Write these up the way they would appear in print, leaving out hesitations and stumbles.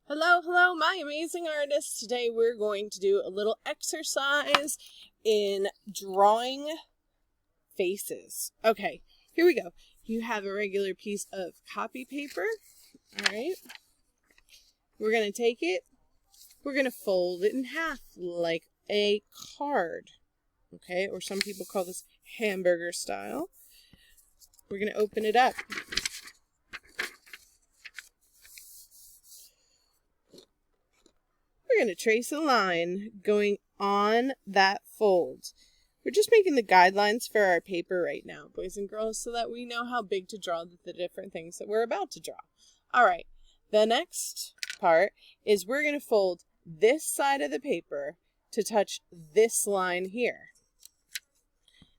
Hello, hello, my amazing artists. Today we're going to do a little exercise in drawing faces. Okay, here we go. You have a regular piece of copy paper. All right. We're going to take it. We're going to fold it in half like a card. Okay, or some people call this hamburger style. We're going to open it up. We're going to trace a line going on that fold. We're just making the guidelines for our paper right now, boys and girls, so that we know how big to draw the different things that we're about to draw. All right, the next part is we're going to fold this side of the paper to touch this line here.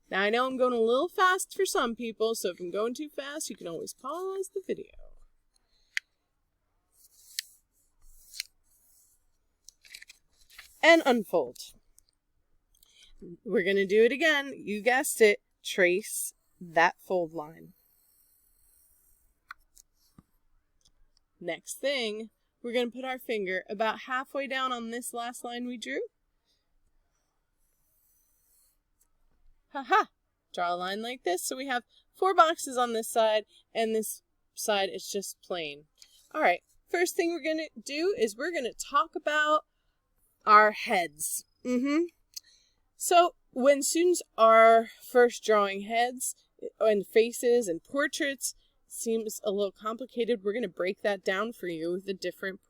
Now, I know I'm going a little fast for some people, so if I'm going too fast, you can always pause the video. And unfold. We're going to do it again. You guessed it. Trace that fold line. Next thing, we're going to put our finger about halfway down on this last line we drew. Haha! Draw a line like this. So we have 4 boxes on this side, and this side is just plain. All right. First thing we're going to do is we're going to talk about our heads. So when students are first drawing heads and faces and portraits, it seems a little complicated. We're going to break that down for you with the different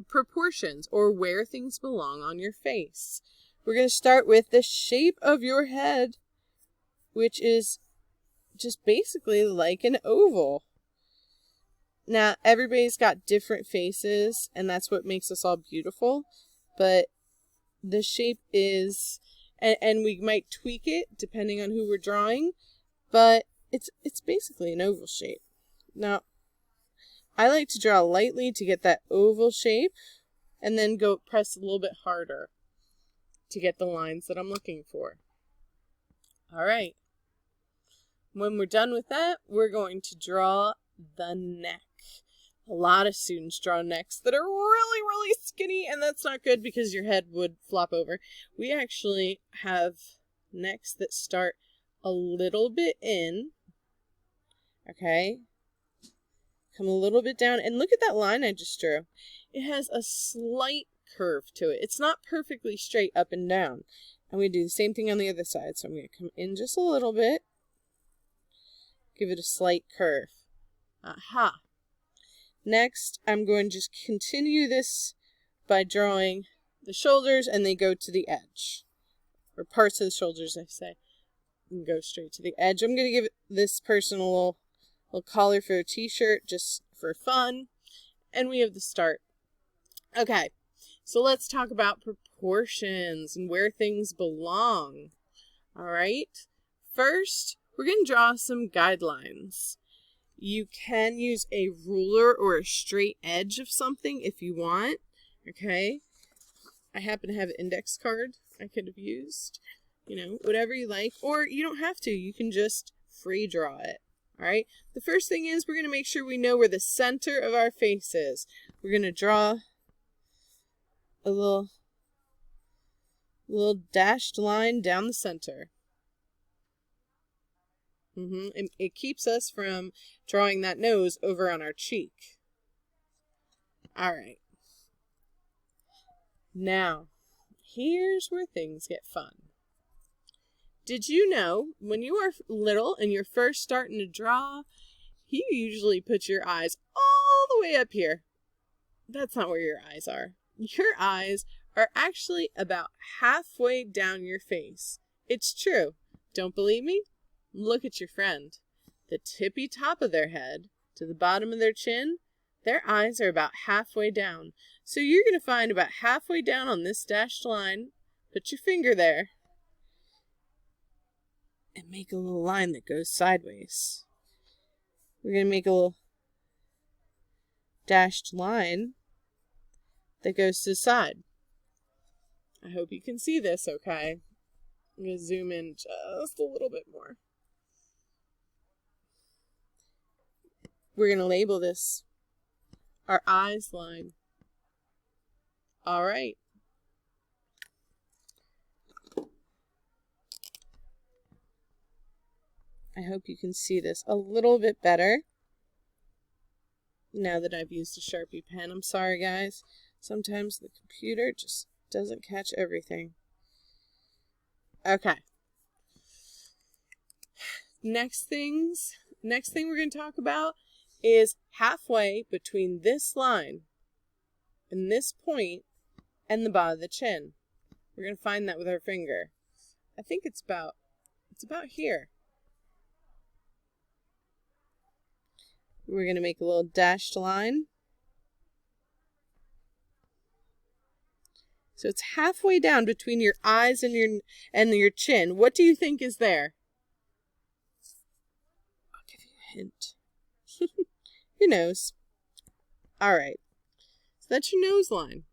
proportions or where things belong on your face. We're going to start with the shape of your head, which is just basically like an oval. Now, everybody's got different faces, and that's what makes us all beautiful, but the shape is, and we might tweak it depending on who we're drawing, but it's basically an oval shape. Now, I like to draw lightly to get that oval shape, and then go press a little bit harder to get the lines that I'm looking for. All right. When we're done with that, we're going to draw the neck. A lot of students draw necks that are really, really skinny, and that's not good because your head would flop over. We actually have necks that start a little bit in, okay? Come a little bit down, and look at that line I just drew. It has a slight curve to it. It's not perfectly straight up and down. I'm going to do the same thing on the other side, so I'm going to come in just a little bit, give it a slight curve. Aha! Next, I'm going to just continue this by drawing the shoulders, and they go to the edge. Or parts of the shoulders, I say. And go straight to the edge. I'm going to give this person a little collar for a t-shirt, just for fun. And we have the start. Okay, so let's talk about proportions and where things belong. All right, first, we're going to draw some guidelines. You can use a ruler or a straight edge of something if you want, okay? I happen to have an index card I could have used, whatever you like. Or you don't have to. You can just free draw it, all right? The first thing is we're going to make sure we know where the center of our face is. We're going to draw a little dashed line down the center. It keeps us from drawing that nose over on our cheek. All right. Now, here's where things get fun. Did you know when you are little and you're first starting to draw, you usually put your eyes all the way up here? That's not where your eyes are. Your eyes are actually about halfway down your face. It's true. Don't believe me? Look at your friend. The tippy top of their head to the bottom of their chin, their eyes are about halfway down. So you're going to find about halfway down on this dashed line, put your finger there, and make a little line that goes sideways. We're going to make a little dashed line that goes to the side. I hope you can see this okay. I'm going to zoom in just a little bit more. We're going to label this our eyes line. All right. I hope you can see this a little bit better now that I've used a Sharpie pen. I'm sorry, guys. Sometimes the computer just doesn't catch everything. Okay. Next thing we're going to talk about is halfway between this line and this point and the bottom of the chin. We're going to find that with our finger. I think it's about here. We're going to make a little dashed line. So it's halfway down between your eyes and your chin. What do you think is there? I'll give you a hint. Your nose. All right. So that's your nose line.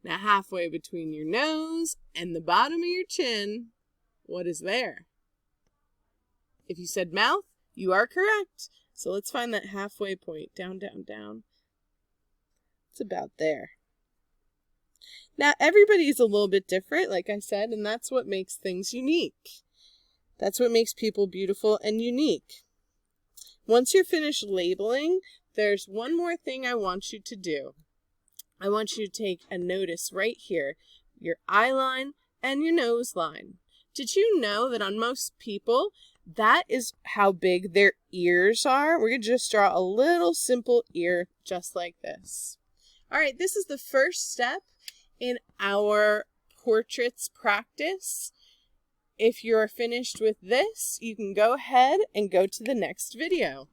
Now halfway between your nose and the bottom of your chin, what is there? If you said mouth, you are correct. So let's find that halfway point. Down, down, down. It's about there. Now, everybody's a little bit different, like I said, and that's what makes things unique. That's what makes people beautiful and unique. Once you're finished labeling, there's one more thing I want you to do. I want you to take a notice right here, your eye line and your nose line. Did you know that on most people, that is how big their ears are? We're going to just draw a little simple ear just like this. All right, this is the first step in our portraits practice. If you're finished with this, you can go ahead and go to the next video.